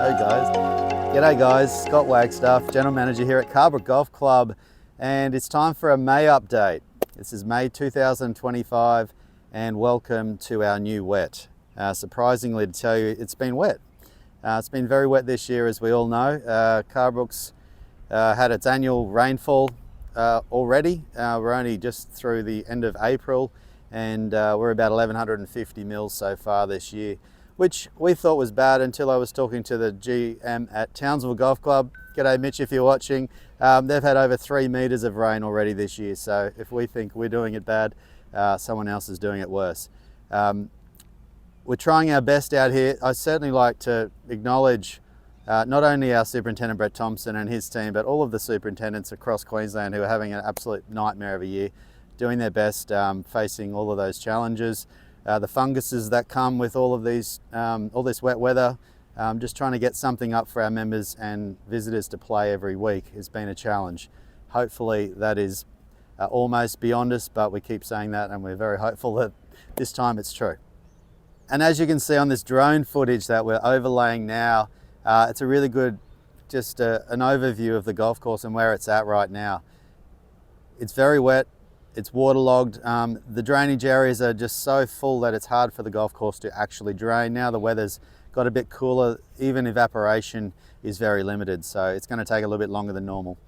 Hey guys. G'day guys, Scott Wagstaff, General Manager here at Carbrook Golf Club, and it's time for a May update. This is May 2025 and welcome to our new wet. Surprisingly to tell you, it's been wet. It's been very wet this year, as we all know. Carbrook's had its annual rainfall already. We're only just through the end of April and we're about 1150 mils so far this year, which we thought was bad until I was talking to the GM at Townsville Golf Club. G'day Mitch, if you're watching. They've had over 3 meters of rain already this year, so if we think we're doing it bad, someone else is doing it worse. We're trying our best out here. I certainly like to acknowledge not only our Superintendent Brett Thompson and his team, but all of the superintendents across Queensland who are having an absolute nightmare of a year, doing their best, facing all of those challenges. The funguses that come with all of these, all this wet weather, just trying to get something up for our members and visitors to play every week has been a challenge. Hopefully that is almost beyond us, but we keep saying that and we're very hopeful that this time it's true. And as you can see on this drone footage that we're overlaying now, it's a really good, just an overview of the golf course and where it's at right now. It's very wet. It's waterlogged. The drainage areas are just so full that it's hard for the golf course to actually drain. Now the weather's got a bit cooler, even evaporation is very limited, so it's going to take a little bit longer than normal.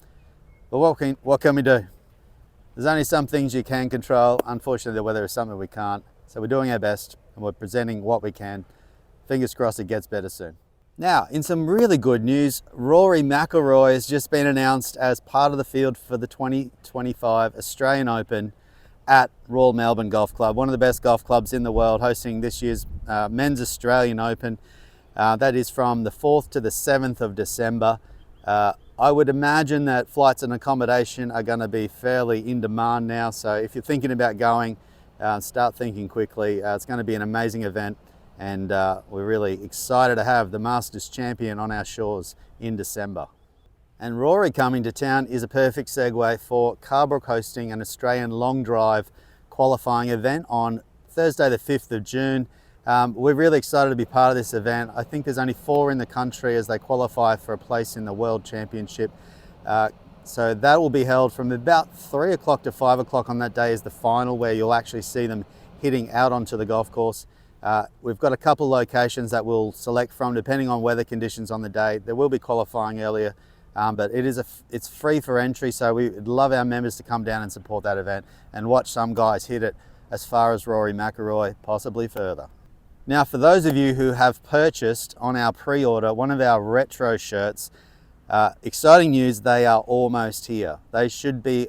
But what can we do? There's only some things you can control. Unfortunately, the weather is something we can't. So we're doing our best and we're presenting what we can. Fingers crossed it gets better soon. Now, in some really good news, Rory McIlroy has just been announced as part of the field for the 2025 Australian Open at Royal Melbourne Golf Club, one of the best golf clubs in the world, hosting this year's Men's Australian Open. That is from the 4th to the 7th of December. I would imagine that flights and accommodation are going to be fairly in demand now, so if you're thinking about going, start thinking quickly. It's going to be an amazing event. And we're really excited to have the Masters champion on our shores in December. And Rory coming to town is a perfect segue for Carbrook hosting an Australian long drive qualifying event on Thursday the 5th of June. We're really excited to be part of this event. I think there's only 4 in the country as they qualify for a place in the World Championship. So that will be held from about 3 o'clock to 5 o'clock on that day is the final, where you'll actually see them hitting out onto the golf course. We've got a couple locations that we'll select from depending on weather conditions on the day. There will be qualifying earlier, but it's free for entry, so we'd love our members to come down and support that event and watch some guys hit it as far as Rory McIlroy, possibly further. Now, for those of you who have purchased on our pre-order one of our retro shirts, exciting news, they are almost here. They should be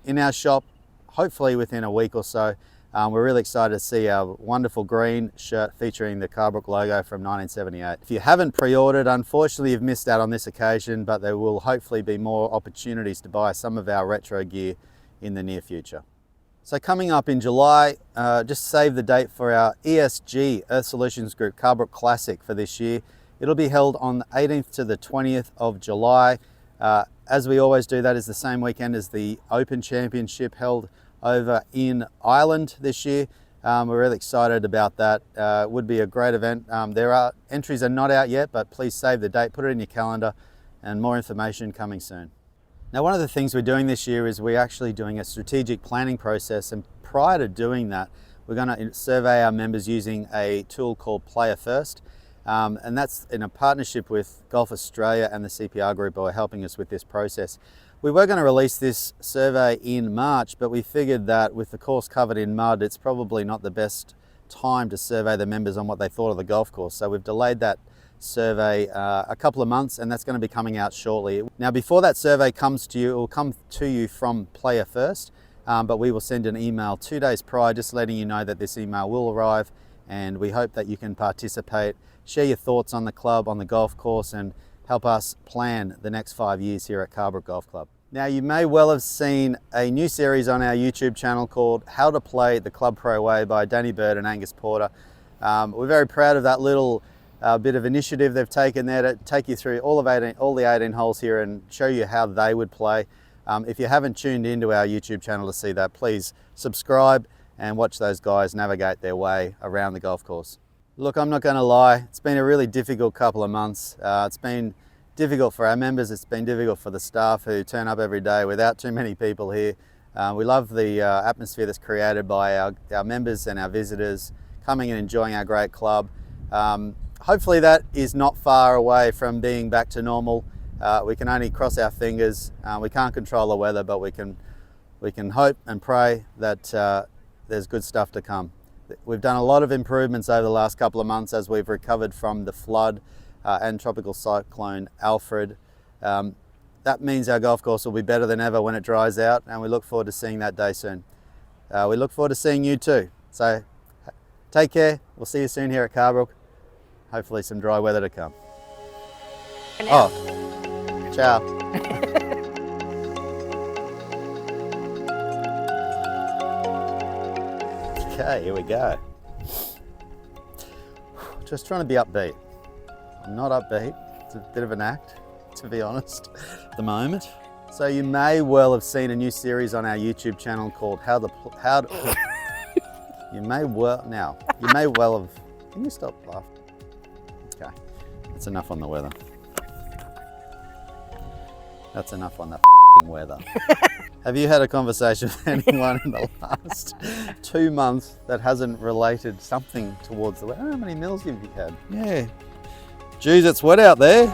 in our shop hopefully within a week or so. We're really excited to see our wonderful green shirt featuring the Carbrook logo from 1978. If you haven't pre-ordered, unfortunately you've missed out on this occasion, but there will hopefully be more opportunities to buy some of our retro gear in the near future. So coming up in July, just save the date for our ESG, Earth Solutions Group Carbrook Classic for this year. It'll be held on the 18th to the 20th of July. As we always do, that is the same weekend as the Open Championship held over in Ireland this year. We're really excited about that. It would be a great event. Entries are not out yet, but please save the date, put it in your calendar, and more information coming soon. Now, one of the things we're doing this year is we're actually doing a strategic planning process, and prior to doing that, we're going to survey our members using a tool called Player First, and that's in a partnership with Golf Australia and the CPR Group who are helping us with this process. We were going to release this survey in March, but we figured that with the course covered in mud, it's probably not the best time to survey the members on what they thought of the golf course. So we've delayed that survey a couple of months, and that's going to be coming out shortly. Now, before that survey comes to you, it will come to you from Player First, but we will send an email 2 days prior, just letting you know that this email will arrive, and we hope that you can participate, share your thoughts on the club, on the golf course, and help us plan the next 5 years here at Carbrook Golf Club. Now, you may well have seen a new series on our YouTube channel called How to Play the Club Pro Way by Danny Bird and Angus Porter. We're very proud of that little bit of initiative they've taken there to take you through all the 18 holes here and show you how they would play. If you haven't tuned into our YouTube channel to see that, please subscribe and watch those guys navigate their way around the golf course. Look, I'm not going to lie, it's been a really difficult couple of months. It's been difficult for our members, it's been difficult for the staff who turn up every day without too many people here. We love the atmosphere that's created by our members and our visitors coming and enjoying our great club. Hopefully that is not far away from being back to normal. We can only cross our fingers. We can't control the weather, but we can hope and pray that there's good stuff to come. We've done a lot of improvements over the last couple of months as we've recovered from the flood and tropical cyclone Alfred. That means our golf course will be better than ever when it dries out, and we look forward to seeing that day soon. We look forward to seeing you too. So take care. We'll see you soon here at Carbrook. Hopefully some dry weather to come. Oh, ciao. Okay, here we go. Just trying to be upbeat. I'm not upbeat. It's a bit of an act, to be honest, at the moment. So you may well have seen a new series on our YouTube channel called You may well have, can you stop laughing? Okay, that's enough on the weather. That's enough on the weather. Have you had a conversation with anyone in the last 2 months that hasn't related something towards the weather? How many meals have you had? Yeah. Geez, it's wet out there.